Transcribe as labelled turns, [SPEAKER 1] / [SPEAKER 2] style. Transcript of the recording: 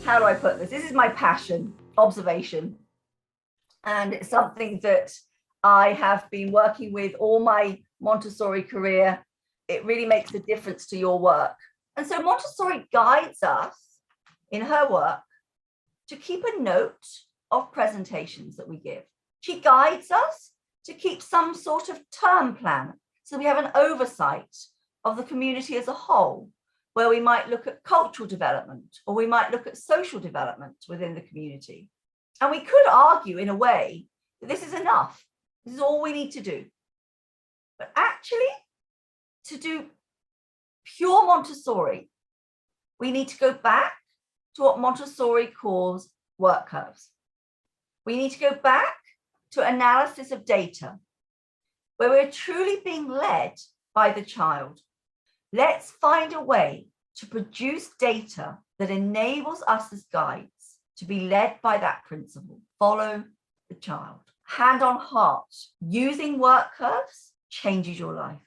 [SPEAKER 1] how do I put this? This is my passion, observation. And it's something that I have been working with all my Montessori career. It really makes a difference to your work. And so Montessori guides us in her work to keep a note of presentations that we give. She guides us to keep some sort of term plan, so we have an oversight of the community as a whole, where we might look at cultural development, or we might look at social development within the community. And we could argue in a way that this is enough. This is all we need to do. But actually, to do pure Montessori, we need to go back to what Montessori calls work curves. We need to go back to analysis of data, where we're truly being led by the child. Let's find a way to produce data that enables us as guides to be led by that principle. Follow the child. Hand on heart, using work curves changes your life.